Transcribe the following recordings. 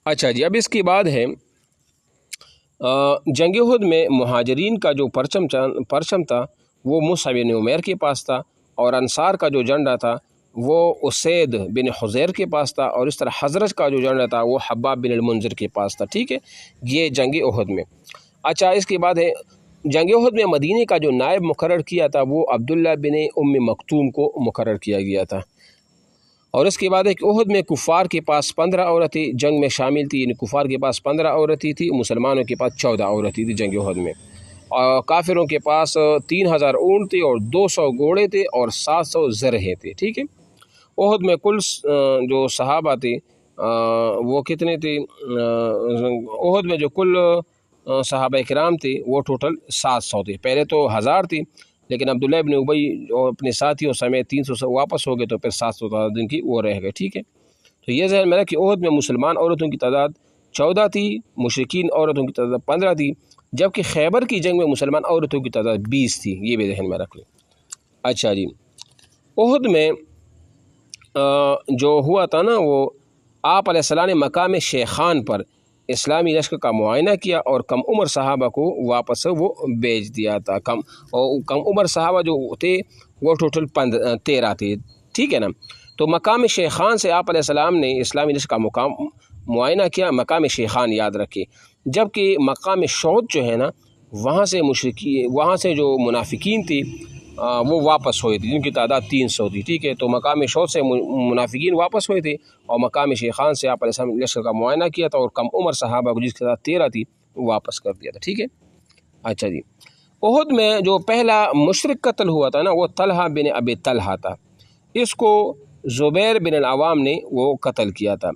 اچھا جی، اب اس کے بعد ہے جنگ احد میں مہاجرین کا جو پرچم تھا وہ مصعب بن عمیر کے پاس تھا، اور انصار کا جو جھنڈا تھا وہ اسید بن حضیر کے پاس تھا، اور اس طرح حضرت کا جو جھنڈا تھا وہ حباب بن المنذر کے پاس تھا. ٹھیک ہے، یہ جنگ احد میں. اچھا، اس کے بعد ہے جنگ احد میں مدینے کا جو نائب مقرر کیا تھا وہ عبداللہ بن ام مکتوم کو مقرر کیا گیا تھا. اور اس کے بعد ہے کہ احد میں کفار کے پاس 15 عورتیں جنگ میں شامل تھی، یعنی کفار کے پاس 15 عورتیں تھیں، مسلمانوں کے پاس 14 عورتیں تھیں جنگ احد میں. اور کافروں کے پاس 3000 اونٹ تھے، اور 200 گھوڑے تھے، اور 700 زرہیں تھے. ٹھیک ہے، احد میں کل جو صحابہ تھے وہ کتنے تھے؟ احد میں جو کل صحابہ کرام تھے وہ ٹوٹل 700 تھے. پہلے تو 1000 تھی، لیکن عبداللہ ابن ابی اور اپنے ساتھیوں سمیت 300 سے واپس ہو گئے، تو پھر 700 دن کی وہ رہ گئے. ٹھیک ہے، تو یہ ذہن میں رکھ کہ احد میں مسلمان عورتوں کی تعداد 14 تھی، مشرکین عورتوں کی تعداد 15 تھی، جبکہ خیبر کی جنگ میں مسلمان عورتوں کی تعداد 20 تھی. یہ بھی ذہن میں رکھ لیں. اچھا جی، احد میں جو ہوا تھا نا، وہ آپ علیہ السلام نے مقام شیخان پر اسلامی لشکر کا معائنہ کیا، اور کم عمر صحابہ کو واپس وہ بیچ دیا تھا. کم عمر صحابہ جو تھے وہ ٹوٹل 13 تھے. ٹھیک ہے نا، تو مقام شیخان سے آپ علیہ السلام نے اسلامی لشکر کا معائنہ کیا. مقام شیخان یاد رکھے، جبکہ مقام شوت جو ہے نا، وہاں سے جو منافقین تھی وہ واپس ہوئے تھے، جن کی تعداد 300 تھی. ٹھیک ہے، تو مقام شوت سے منافقین واپس ہوئے تھے، اور مقام شیخان سے آپ علیہ السلام لشکر کا معائنہ کیا تھا، اور کم عمر صحابہ کو جس کی تعداد 13 تھی واپس کر دیا تھا. ٹھیک ہے. اچھا جی، احد میں جو پہلا مشرک قتل ہوا تھا نا، وہ طلحہ بن ابی طلحہ تھا. اس کو زبیر بن العوام نے وہ قتل کیا تھا.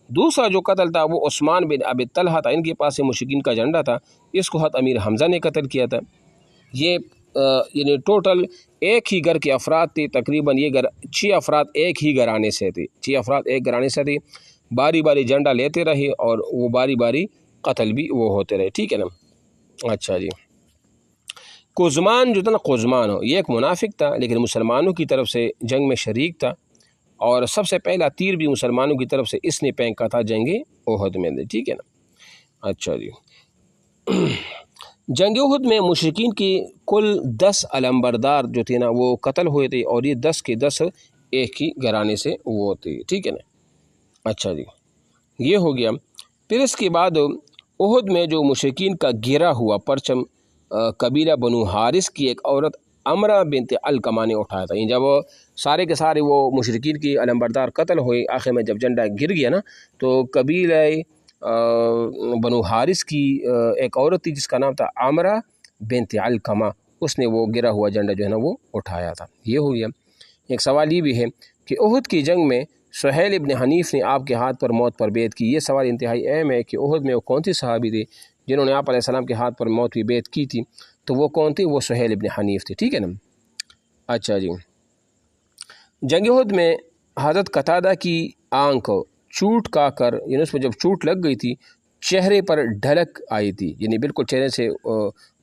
دوسرا جو قتل تھا وہ عثمان بن ابی طلحہ تھا. ان کے پاس مشرکین کا جھنڈا تھا، اس کو حضرت امیر حمزہ نے قتل کیا تھا. یہ یعنی ٹوٹل ایک ہی گھر کے افراد تھے. تقریباً یہ 6 افراد ایک ہی گھرانے سے تھے. 6 افراد ایک گھرانے سے تھے، باری باری جھنڈا لیتے رہے، اور وہ باری باری قتل بھی وہ ہوتے رہے. ٹھیک ہے نا. اچھا جی، قزمان جو تھا نا، قزمان یہ ایک منافق تھا، لیکن مسلمانوں کی طرف سے جنگ میں شریک تھا، اور سب سے پہلا تیر بھی مسلمانوں کی طرف سے اس نے پھینکا تھا جنگ احد میں. ٹھیک ہے نا. اچھا جی، جنگ احد میں مشرکین کی کل 10 علمبردار جو تھے نا وہ قتل ہوئے تھے، اور یہ 10 کے 10 ایک ہی گھرانے سے وہ تھے. ٹھیک ہے نا. اچھا جی، یہ ہو گیا. پھر اس کے بعد احد میں جو مشرکین کا گرا ہوا پرچم قبیلہ بنو حارث کی ایک عورت امرہ بنت علقمہ نے اٹھایا تھا. جب سارے کے سارے وہ مشرکین کی علمبردار قتل ہوئے، آخر میں جب جھنڈا گر گیا نا، تو قبیلہ بنو حارث کی ایک عورت تھی جس کا نام تھا عامرہ بنت علقمہ، اس نے وہ گرا ہوا جھنڈا جو ہے نا وہ اٹھایا تھا. یہ ہو گیا. ایک سوال یہ بھی ہے کہ احد کی جنگ میں سہیل ابن حنیف نے آپ کے ہاتھ پر موت پر بیعت کی. یہ سوال انتہائی اہم ہے کہ احد میں وہ کون سی صحابی تھے جنہوں نے آپ علیہ السلام کے ہاتھ پر موت کی بیعت کی تھی؟ تو وہ کون تھے؟ وہ سہیل ابن حنیف تھے. ٹھیک ہے نا. اچھا جی، جنگ احد میں حضرت قتادہ کی آنکھ چوٹ کا کر، یعنی اس میں جب چوٹ لگ گئی تھی چہرے پر ڈھلک آئی تھی، یعنی بالکل چہرے سے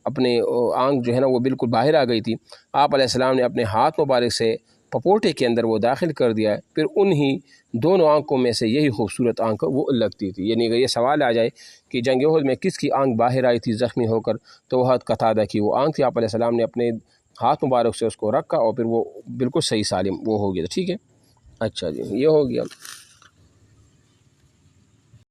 اپنے آنکھ جو ہے نا وہ بالکل باہر آ گئی تھی. آپ علیہ السلام نے اپنے ہاتھ مبارک سے پپوٹے کے اندر وہ داخل کر دیا ہے. پھر انہی دونوں آنکھوں میں سے یہی خوبصورت آنکھ وہ لگتی تھی. یعنی اگر یہ سوال آ جائے کہ جنگ احد میں کس کی آنکھ باہر آئی تھی زخمی ہو کر، تو وہ حضرت قتادہ کی وہ آنکھ تھی. آپ علیہ السلام نے اپنے ہاتھ مبارک سے اس کو رکھا، اور پھر وہ بالکل صحیح سالم وہ ہو گیا. ٹھیک ہے. اچھا جی، یہ ہو گیا.